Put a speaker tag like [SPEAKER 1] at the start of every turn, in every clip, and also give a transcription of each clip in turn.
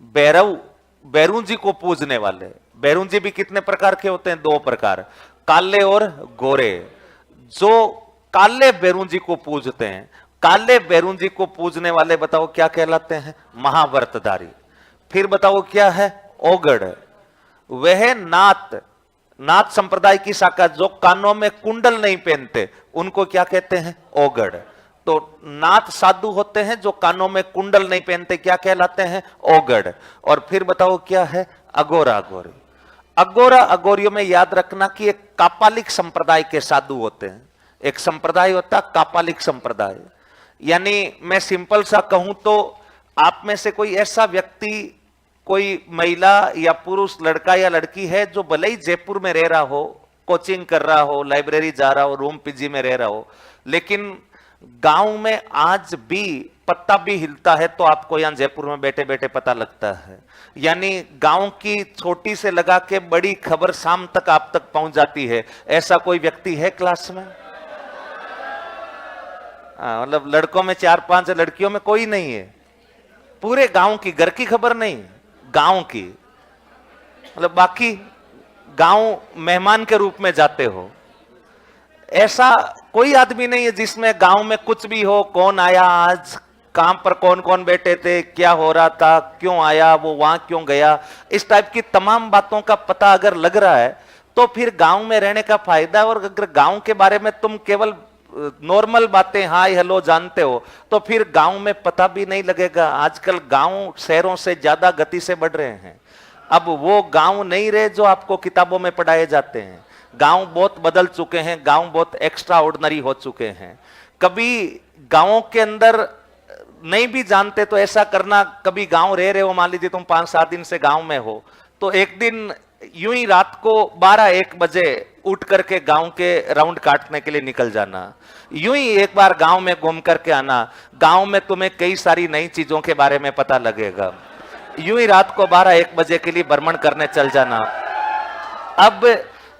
[SPEAKER 1] भैरव भैरू जी को पूजने वाले। भैरू जी भी कितने प्रकार के होते हैं? 2 प्रकार, काले और गोरे। जो काले भैरू जी को पूजते हैं, काले भैरू जी को पूजने वाले बताओ क्या कहलाते हैं? महाव्रतधारी। फिर बताओ क्या है? ओगड़। वह नाथ, नाथ संप्रदाय की शाखा, जो कानों में कुंडल नहीं पहनते, उनको क्या कहते हैं? ओगड़। तो नाथ साधु होते हैं जो कानों में कुंडल नहीं पहनते, क्या कहलाते हैं? ओगड़। और फिर बताओ क्या है? अगोरा अगोरी। अगोरा अगोरियों में याद रखना कि एक कापालिक संप्रदाय के साधु होते हैं। एक संप्रदाय होता है कापालिक संप्रदाय, यानी मैं सिंपल सा कहूं तो आप में से कोई ऐसा व्यक्ति, कोई महिला या पुरुष, लड़का या लड़की है जो भले ही जयपुर में रह रहा हो, कोचिंग कर रहा हो, लाइब्रेरी जा रहा हो, रूम पीजी में रह रहा हो, लेकिन गांव में आज भी पत्ता भी हिलता है तो आपको यहां जयपुर में बैठे बैठे पता लगता है। यानी गांव की छोटी से लगा के बड़ी खबर शाम तक आप तक पहुंच जाती है। ऐसा कोई व्यक्ति है क्लास में? मतलब लड़कों में 4-5, लड़कियों में कोई नहीं है। पूरे गांव की, घर की खबर नहीं, गांव की। मतलब बाकी गांव मेहमान के रूप में जाते हो। ऐसा कोई आदमी नहीं है जिसमें गांव में कुछ भी हो, कौन आया आज, काम पर कौन कौन बैठे थे, क्या हो रहा था, क्यों आया, वो वहां क्यों गया, इस टाइप की तमाम बातों का पता अगर लग रहा है तो फिर गांव में रहने का फायदा है। और अगर गांव के बारे में तुम केवल नॉर्मल बातें हाय हेलो जानते हो तो फिर गांव में पता भी नहीं लगेगा। आजकल गांव शहरों से ज्यादा गति से बढ़ रहे हैं। अब वो गांव नहीं रहे जो आपको किताबों में पढ़ाए जाते हैं। गांव बहुत बदल चुके हैं, गांव बहुत एक्स्ट्रा ऑर्डिनरी हो चुके हैं। कभी गांवों के अंदर नहीं भी जानते तो ऐसा करना, कभी गांव रह रहे हो, मान लीजिए तुम 5-7 दिन से गांव में हो, तो एक दिन यूं ही रात को 12-1 बजे उठ करके गांव के राउंड काटने के लिए निकल जाना। यूं ही एक बार गांव में घूम करके आना। गांव में तुम्हें कई सारी नई चीजों के बारे में पता लगेगा। यूं ही रात को 12-1 बजे के लिए भ्रमण करने चल जाना। अब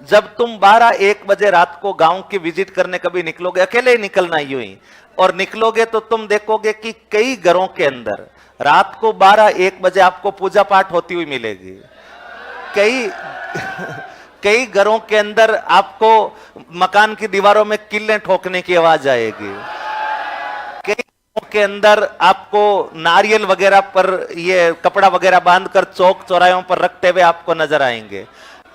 [SPEAKER 1] जब तुम 12-1 बजे रात को गांव की विजिट करने कभी निकलोगे, अकेले ही निकलना यूं ही, और निकलोगे तो तुम देखोगे कि कई घरों के अंदर रात को 12-1 बजे आपको पूजा पाठ होती हुई मिलेगी। कई घरों के अंदर आपको मकान की दीवारों में किल्ले ठोकने की आवाज आएगी। कई घरों के अंदर आपको नारियल वगैरह पर ये कपड़ा वगैरह बांधकर चौक चौराहों पर रखते हुए आपको नजर आएंगे।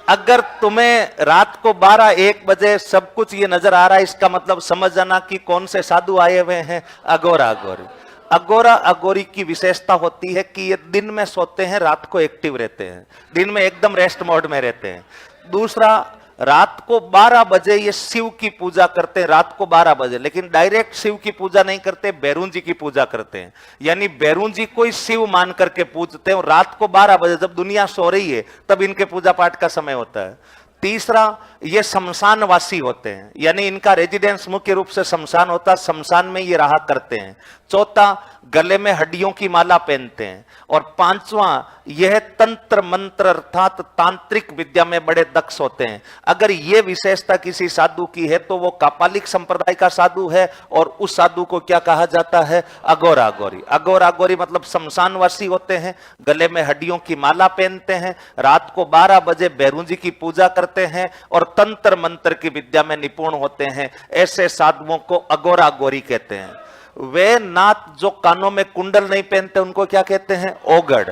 [SPEAKER 1] अगर तुम्हें रात को 12-1 बजे सब कुछ ये नजर आ रहा है, इसका मतलब समझ जाना कि कौन से साधु आए हुए हैं? अगोरा अगोरी। अगोरा अगोरी की विशेषता होती है कि ये दिन में सोते हैं, रात को एक्टिव रहते हैं, दिन में एकदम रेस्ट मोड में रहते हैं। दूसरा, रात को 12 बजे ये शिव की पूजा करते हैं, रात को 12 बजे, लेकिन डायरेक्ट शिव की पूजा नहीं करते, भैरू जी की पूजा करते हैं। यानी भैरू जी को ही शिव मान करके पूजते हैं। और रात को 12 बजे जब दुनिया सो रही है तब इनके पूजा पाठ का समय होता है। तीसरा, ये शमशानवासी होते हैं, यानी इनका रेजिडेंस मुख्य रूप से शमशान होता है, शमशान में ये रहा करते हैं। चौथा, गले में हड्डियों की माला पहनते हैं। और पांचवा, यह तंत्र मंत्र अर्थात तांत्रिक विद्या में बड़े दक्ष होते हैं। अगर यह विशेषता किसी साधु की है तो वो कापालिक संप्रदाय का साधु है। और उस साधु को क्या कहा जाता है? अगोरा अगोरी। अगोरा अगोरी मतलब शमशानवासी होते हैं, गले में हड्डियों की माला पहनते हैं, रात को 12 बजे भैरू जी की पूजा करते हैं और तंत्र मंत्र की विद्या में निपुण होते हैं। ऐसे साधुओं को अगोरा अगोरी कहते हैं। वे नाथ जो कानों में कुंडल नहीं पहनते उनको क्या कहते हैं? ओगड़।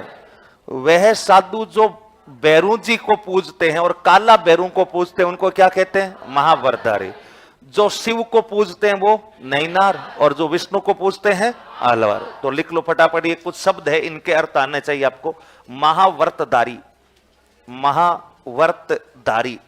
[SPEAKER 1] वह साधु जो भैरू जी को पूजते हैं और काला भैरू को पूजते हैं उनको क्या कहते हैं? महाव्रतधारी। जो शिव को पूजते हैं वो नैनार, और जो विष्णु को पूजते हैं आलवार। तो लिख लो फटाफट, ये कुछ शब्द है, इनके अर्थ आने चाहिए आपको। महाव्रतधारी, महाव्रतधारी।